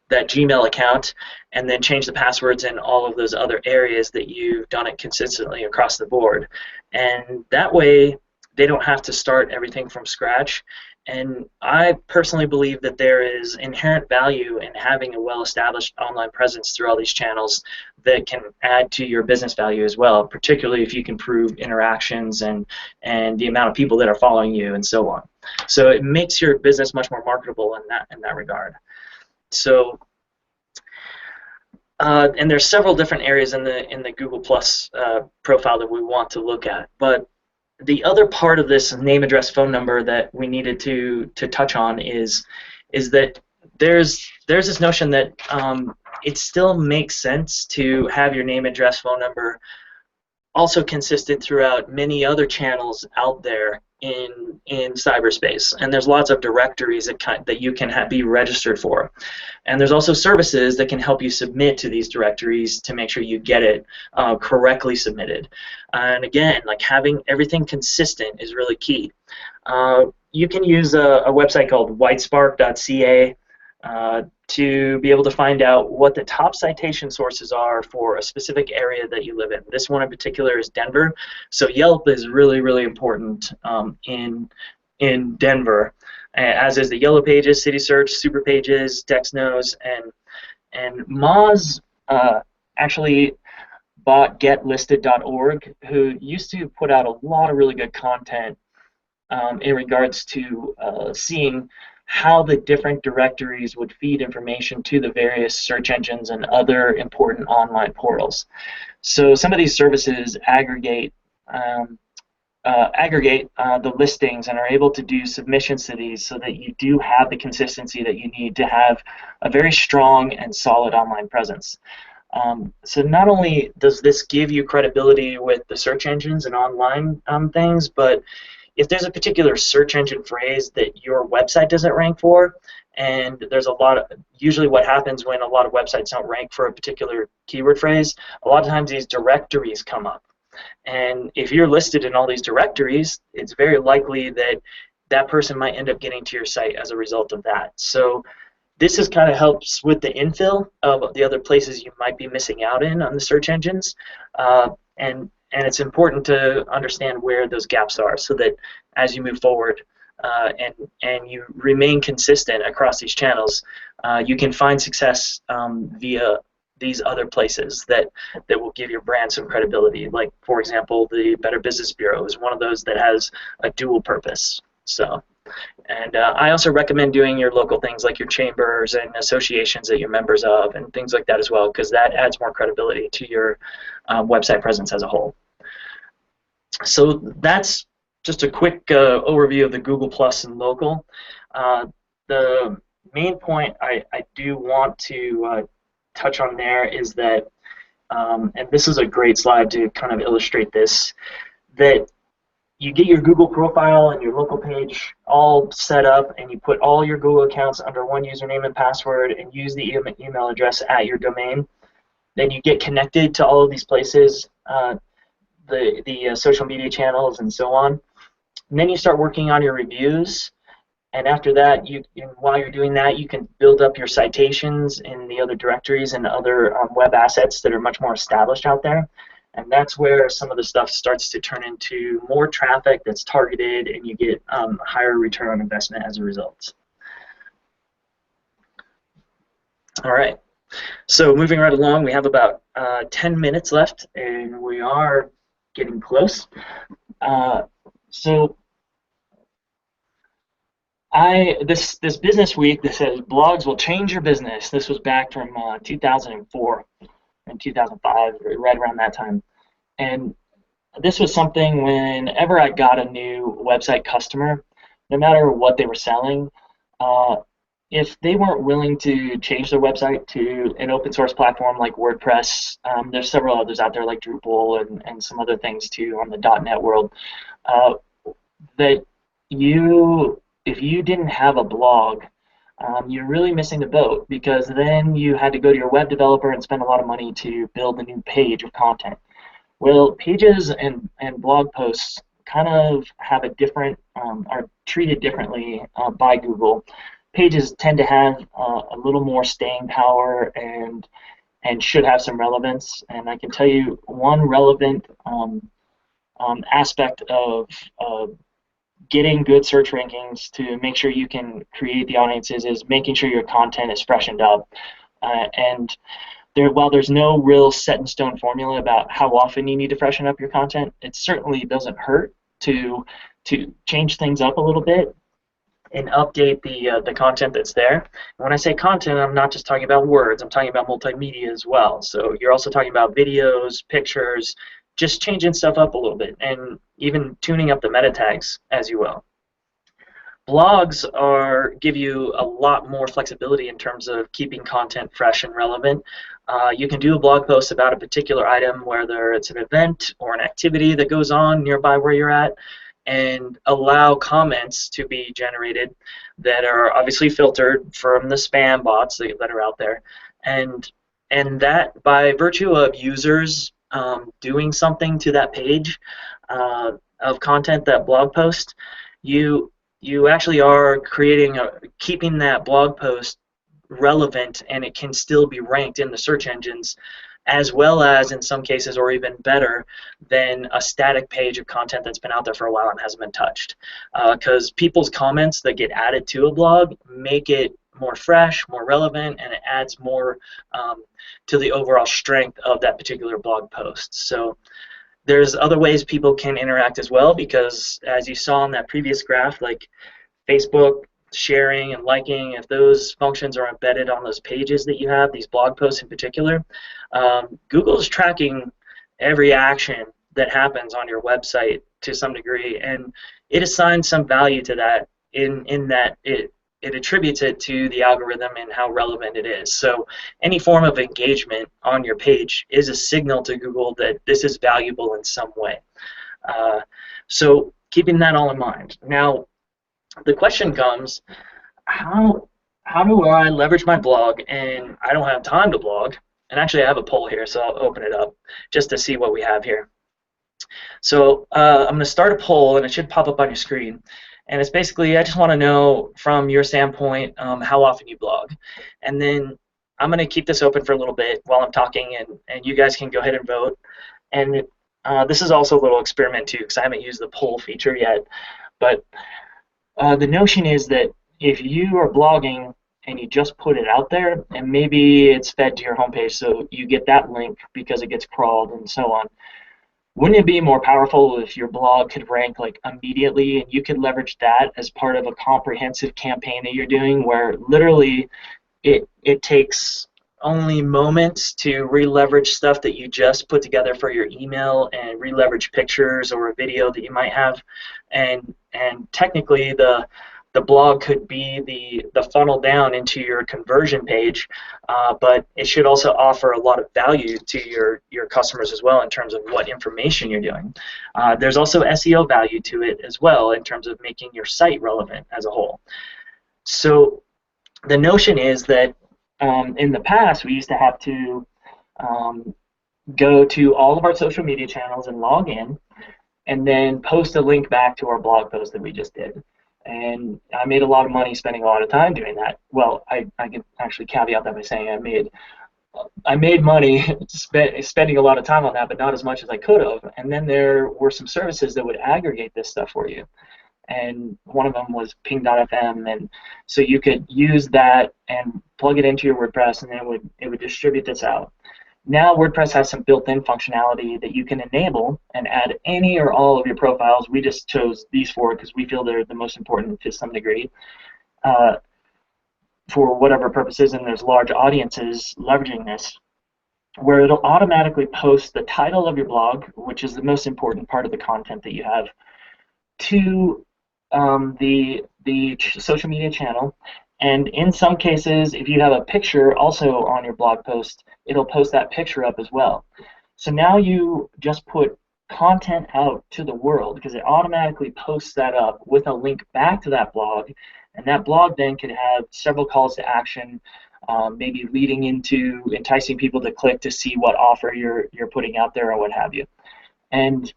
A: that Gmail account, and then change the passwords in all of those other areas that you've done it consistently across the board. And that way they don't have to start everything from scratch. And I personally believe that there is inherent value in having a well-established online presence through all these channels that can add to your business value as well, particularly if you can prove interactions and the amount of people that are following you and so on. So it makes your business much more marketable in that regard. So, and there's several different areas in the Google Plus profile that we want to look at. But the other part of this name, address, phone number that we needed to touch on is that there's this notion that it still makes sense to have your name, address, phone number also consistent throughout many other channels out there in cyberspace. And there's lots of directories that you can be registered for. And there's also services that can help you submit to these directories to make sure you get it correctly submitted. And again, like having everything consistent is really key. You can use a website called whitespark.ca to be able to find out what the top citation sources are for a specific area that you live in. This one in particular is Denver, so Yelp is really, really important in Denver, as is the Yellow Pages, City Search, Super Pages, Dexnose, and Moz actually bought GetListed.org, who used to put out a lot of really good content in regards to seeing how the different directories would feed information to the various search engines and other important online portals. So some of these services aggregate the listings and are able to do submissions to these so that you do have the consistency that you need to have a very strong and solid online presence. So not only does this give you credibility with the search engines and online things, but if there's a particular search engine phrase that your website doesn't rank for, and there's usually what happens when a lot of websites don't rank for a particular keyword phrase, a lot of times these directories come up. And if you're listed in all these directories, it's very likely that that person might end up getting to your site as a result of that. So this is kind of helps with the infill of the other places you might be missing out on the search engines. And it's important to understand where those gaps are so that as you move forward and you remain consistent across these channels, you can find success via these other places that will give your brand some credibility. Like, for example, the Better Business Bureau is one of those that has a dual purpose. So, and I also recommend doing your local things like your chambers and associations that you're members of and things like that as well, because that adds more credibility to your website presence as a whole. So that's just a quick overview of the Google Plus and local. The main point I do want to touch on there is that, and this is a great slide to kind of illustrate this, that you get your Google profile and your local page all set up, and you put all your Google accounts under one username and password and use the email address at your domain. Then you get connected to all of these places, the social media channels and so on. And then you start working on your reviews. And after that, while you're doing that, you can build up your citations in the other directories and other web assets that are much more established out there. And that's where some of the stuff starts to turn into more traffic that's targeted, and you get higher return on investment as a result. All right. So moving right along, we have about 10 minutes left, and we are getting close. Uh, so this business week that says blogs will change your business. This was back from 2004 and 2005, right around that time. And this was something whenever I got a new website customer, no matter what they were selling, uh, if they weren't willing to change their website to an open source platform like WordPress, there's several others out there like Drupal and some other things too on the .NET world, uh, that if you didn't have a blog, you're really missing the boat because then you had to go to your web developer and spend a lot of money to build a new page of content. Well, pages and blog posts kind of have a different, are treated differently by Google. Pages tend to have a little more staying power and should have some relevance. And I can tell you one relevant aspect of getting good search rankings to make sure you can create the audiences is making sure your content is freshened up. And while there's no real set in stone formula about how often you need to freshen up your content, it certainly doesn't hurt to change things up a little bit and update the content that's there. And when I say content, I'm not just talking about words. I'm talking about multimedia as well. So you're also talking about videos, pictures, just changing stuff up a little bit, and even tuning up the meta tags as you will. Blogs give you a lot more flexibility in terms of keeping content fresh and relevant. You can do a blog post about a particular item, whether it's an event or an activity that goes on nearby where you're at, and allow comments to be generated that are obviously filtered from the spam bots that are out there. And that, by virtue of users doing something to that page of content, that blog post, you actually are keeping that blog post relevant, and it can still be ranked in the search engines, as well as in some cases, or even better than a static page of content that's been out there for a while and hasn't been touched. Because people's comments that get added to a blog make it more fresh, more relevant, and it adds more to the overall strength of that particular blog post. So there's other ways people can interact as well, because as you saw in that previous graph, like Facebook sharing and liking, if those functions are embedded on those pages that you have, these blog posts in particular, Google is tracking every action that happens on your website to some degree, and it assigns some value to that in that it attributes it to the algorithm and how relevant it is. So any form of engagement on your page is a signal to Google that this is valuable in some way. So keeping that all in mind. Now, the question comes, how do I leverage my blog and I don't have time to blog? And actually I have a poll here, so I'll open it up just to see what we have here. So I'm going to start a poll, and it should pop up on your screen. And it's basically, I just want to know from your standpoint how often you blog. And then I'm going to keep this open for a little bit while I'm talking, and you guys can go ahead and vote. And this is also a little experiment too, because I haven't used the poll feature yet. But the notion is that if you are blogging and you just put it out there, and maybe it's fed to your homepage, so you get that link because it gets crawled and so on, wouldn't it be more powerful if your blog could rank like immediately, and you could leverage that as part of a comprehensive campaign that you're doing, where literally it takes only moments to re-leverage stuff that you just put together for your email, and re-leverage pictures or a video that you might have, and technically the blog could be the funnel down into your conversion page, but it should also offer a lot of value to your customers as well in terms of what information you're doing. There's also SEO value to it as well in terms of making your site relevant as a whole. So the notion is that in the past we used to have to go to all of our social media channels and log in, and then post a link back to our blog post that we just did. And I made a lot of money spending a lot of time doing that. Well, I can actually caveat that by saying I made money spending a lot of time on that, but not as much as I could have. And then there were some services that would aggregate this stuff for you. and one of them was ping.fm, and so you could use that and plug it into your WordPress, and then it would distribute this out. Now WordPress has some built-in functionality that you can enable and add any or all of your profiles. We just chose these four because we feel they're the most important to some degree for whatever purposes, and there's large audiences leveraging this, where it'll automatically post the title of your blog, which is the most important part of the content that you have, to the social media channel. And in some cases, if you have a picture also on your blog post, it'll post that picture up as well. So now you just put content out to the world because it automatically posts that up with a link back to that blog, and that blog then can have several calls to action, maybe leading into enticing people to click to see what offer you're putting out there or what have you. And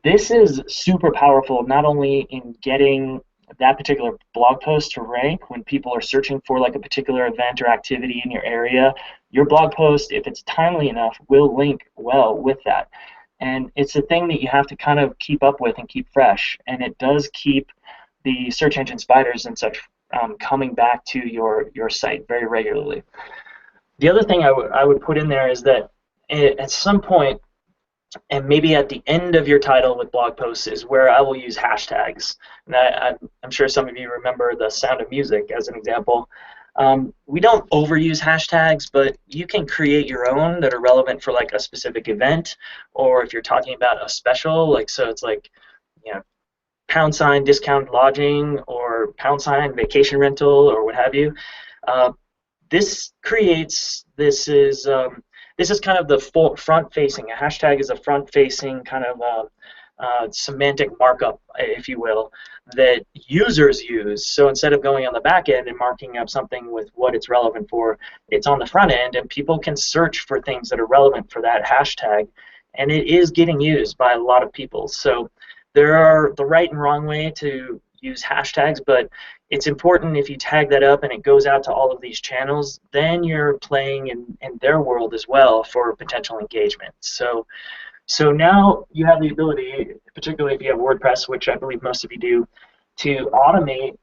A: this is super powerful, not only in getting that particular blog post to rank when people are searching for like a particular event or activity in your area. Your blog post, if it's timely enough, will link well with that. And it's a thing that you have to kind of keep up with and keep fresh. And it does keep the search engine spiders and such coming back to your site very regularly. The other thing I would put in there is that at some point, and maybe at the end of your title with blog posts, is where I will use hashtags. And I'm sure some of you remember The Sound of Music as an example. We don't overuse hashtags, but you can create your own that are relevant for like a specific event, or if you're talking about a special, like so it's like, you know, # discount lodging or # vacation rental or what have you. This is kind of the front-facing. A hashtag is a front-facing kind of semantic markup, if you will, that users use. So instead of going on the back end and marking up something with what it's relevant for, it's on the front end, and people can search for things that are relevant for that hashtag, and it is getting used by a lot of people. So there are the right and wrong way to use hashtags, but it's important if you tag that up and it goes out to all of these channels, then you're playing in their world as well for potential engagement. So now you have the ability, particularly if you have WordPress, which I believe most of you do, to automate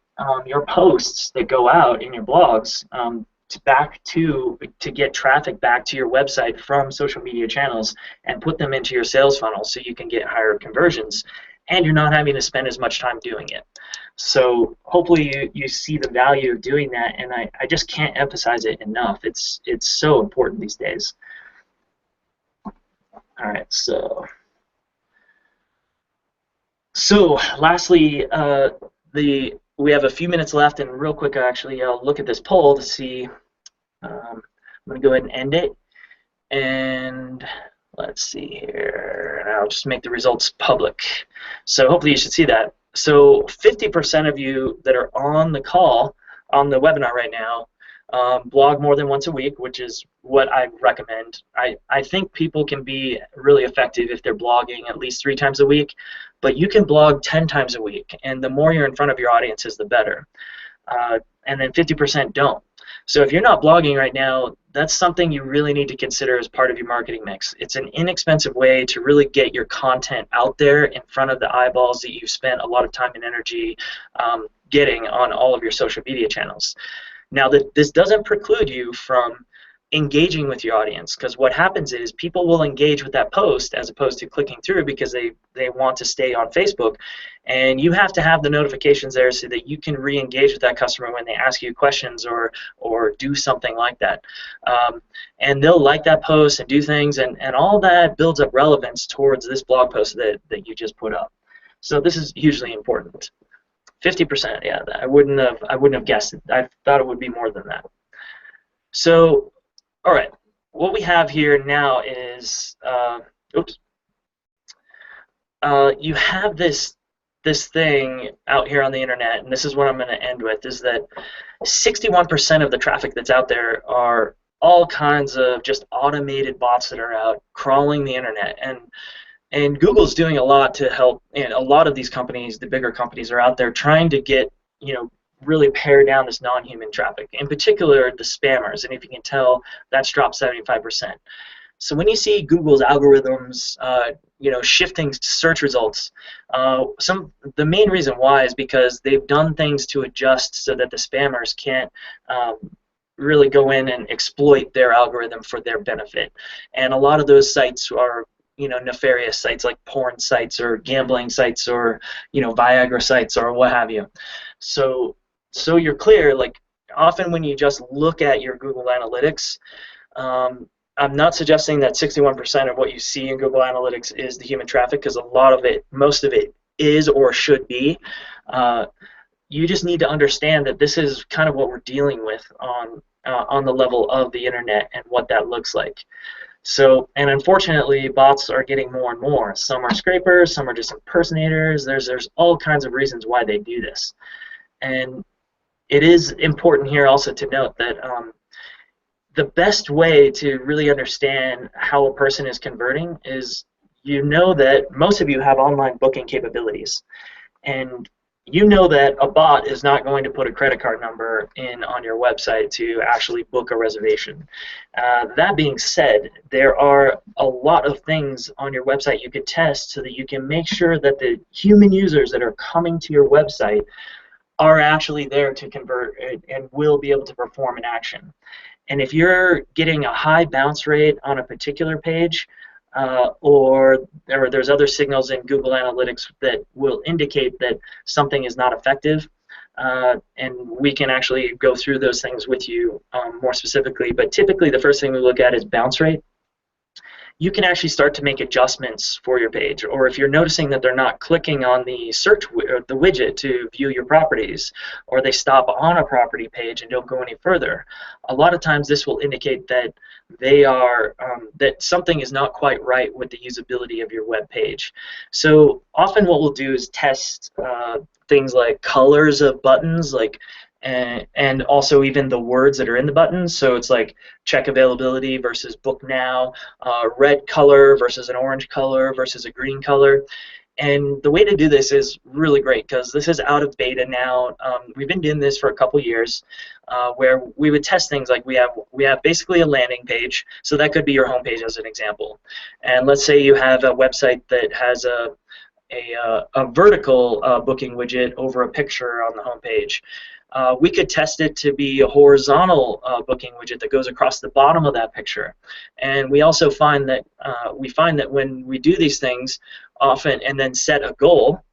A: your posts that go out in your blogs to get traffic back to your website from social media channels and put them into your sales funnel so you can get higher conversions, and you're not having to spend as much time doing it. So hopefully you see the value of doing that, and I just can't emphasize it enough. It's so important these days. All right, so lastly, we have a few minutes left, and real quick, actually, I'll look at this poll to see. I'm going to go ahead and end it, and let's see here. I'll just make the results public. So hopefully you should see that. So 50% of you that are on the call, on the webinar right now, blog more than once a week, which is what I recommend. I think people can be really effective if they're blogging at least 3 times a week, but you can blog 10 times a week, and the more you're in front of your audiences, the better. And then 50% don't. So if you're not blogging right now, that's something you really need to consider as part of your marketing mix. It's an inexpensive way to really get your content out there in front of the eyeballs that you've spent a lot of time and energy getting on all of your social media channels. Now, this doesn't preclude you from engaging with your audience, because what happens is people will engage with that post as opposed to clicking through because they want to stay on Facebook, and you have to have the notifications there so that you can re-engage with that customer when they ask you questions or do something like that. And they'll like that post and do things, and all that builds up relevance towards this blog post that you just put up. So this is hugely important. 50%, yeah, I wouldn't have guessed it. I thought it would be more than that. So, all right, what we have here now is, you have this thing out here on the internet, and this is what I'm going to end with, is that 61% of the traffic that's out there are all kinds of just automated bots that are out crawling the internet, and Google's doing a lot to help, and a lot of these companies, the bigger companies, are out there trying to get, really pare down this non-human traffic, in particular the spammers, and if you can tell, that's dropped 75%. So when you see Google's algorithms, shifting search results, the main reason why is because they've done things to adjust so that the spammers can't really go in and exploit their algorithm for their benefit. And a lot of those sites are nefarious sites like porn sites or gambling sites or Viagra sites or what have you. So you're clear, like often when you just look at your Google Analytics, I'm not suggesting that 61% of what you see in Google Analytics is the human traffic, because a lot of it, most of it is or should be. You just need to understand that this is kind of what we're dealing with on the level of the internet and what that looks like. So, and unfortunately, bots are getting more and more. Some are scrapers, some are just impersonators. There's all kinds of reasons why they do this. And it is important here also to note that the best way to really understand how a person is converting is that most of you have online booking capabilities. And that a bot is not going to put a credit card number in on your website to actually book a reservation. That being said, there are a lot of things on your website you could test so that you can make sure that the human users that are coming to your website are actually there to convert and will be able to perform an action. And if you're getting a high bounce rate on a particular page, or there's other signals in Google Analytics that will indicate that something is not effective, and we can actually go through those things with you more specifically. But typically the first thing we look at is bounce rate. You can actually start to make adjustments for your page, or if you're noticing that they're not clicking on the search the widget to view your properties, or they stop on a property page and don't go any further, a lot of times this will indicate that they are that something is not quite right with the usability of your web page. So often what we'll do is test things like colors of buttons, like and also even the words that are in the buttons. So it's like check availability versus book now, red color versus an orange color versus a green color. And the way to do this is really great because this is out of beta now. We've been doing this for a couple years, where we would test things like we have basically a landing page. So that could be your home page as an example. And let's say you have a website that has a vertical booking widget over a picture on the home page. We could test it to be a horizontal booking widget that goes across the bottom of that picture. And we also find that when we do these things often and then set a goal,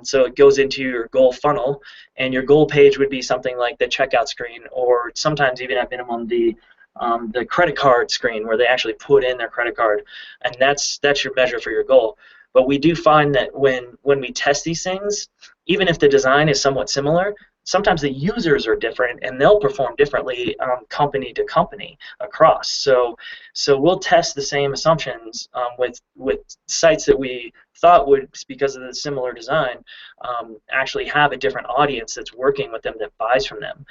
A: so it goes into your goal funnel, and your goal page would be something like the checkout screen, or sometimes even at minimum the credit card screen where they actually put in their credit card, and that's your measure for your goal. But we do find that when we test these things, even if the design is somewhat similar, sometimes the users are different and they'll perform differently company to company across. So we'll test the same assumptions with sites that we thought would, because of the similar design, actually have a different audience that's working with them, that buys from them.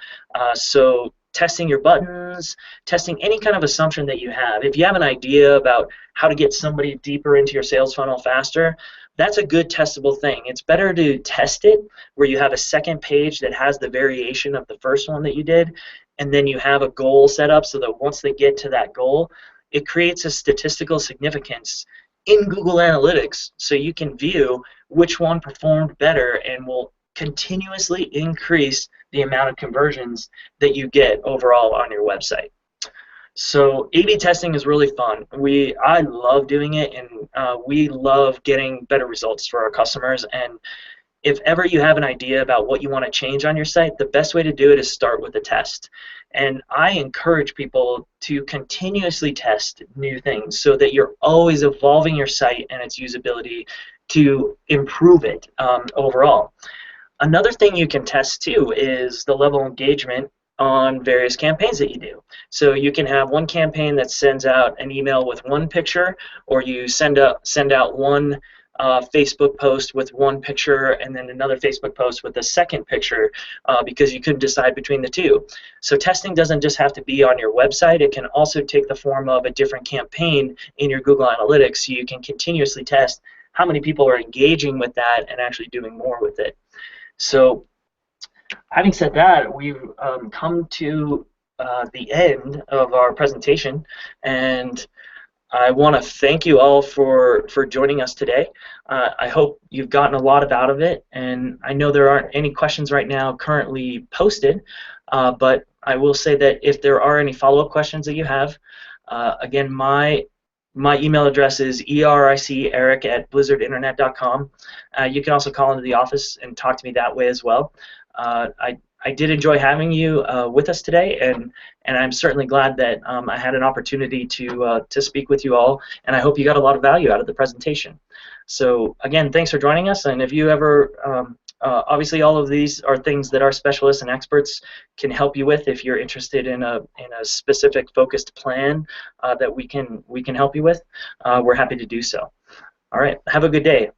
A: So testing your buttons, testing any kind of assumption that you have. If you have an idea about how to get somebody deeper into your sales funnel faster, that's a good testable thing. It's better to test it where you have a second page that has the variation of the first one that you did, and then you have a goal set up so that once they get to that goal, it creates a statistical significance in Google Analytics so you can view which one performed better and will continuously increase the amount of conversions that you get overall on your website. So A/B testing is really fun. I love doing it, and we love getting better results for our customers. And if ever you have an idea about what you want to change on your site, the best way to do it is start with a test. And I encourage people to continuously test new things so that you're always evolving your site and its usability to improve it overall. Another thing you can test too is the level of engagement on various campaigns that you do. So you can have one campaign that sends out an email with one picture, or you send out one Facebook post with one picture and then another Facebook post with a second picture because you couldn't decide between the two. So testing doesn't just have to be on your website. It can also take the form of a different campaign in your Google Analytics, so you can continuously test how many people are engaging with that and actually doing more with it. So having said that, we've come to the end of our presentation, and I want to thank you all for joining us today. I hope you've gotten a lot out of it, and I know there aren't any questions right now currently posted, but I will say that if there are any follow-up questions that you have, again, my email address is eric@blizzardinternet.com. You can also call into the office and talk to me that way as well. I did enjoy having you with us today, and I'm certainly glad that I had an opportunity to speak with you all, and I hope you got a lot of value out of the presentation. So again, thanks for joining us, and if you ever obviously, all of these are things that our specialists and experts can help you with. If you're interested in a specific focused plan that we can help you with, we're happy to do so. All right, have a good day.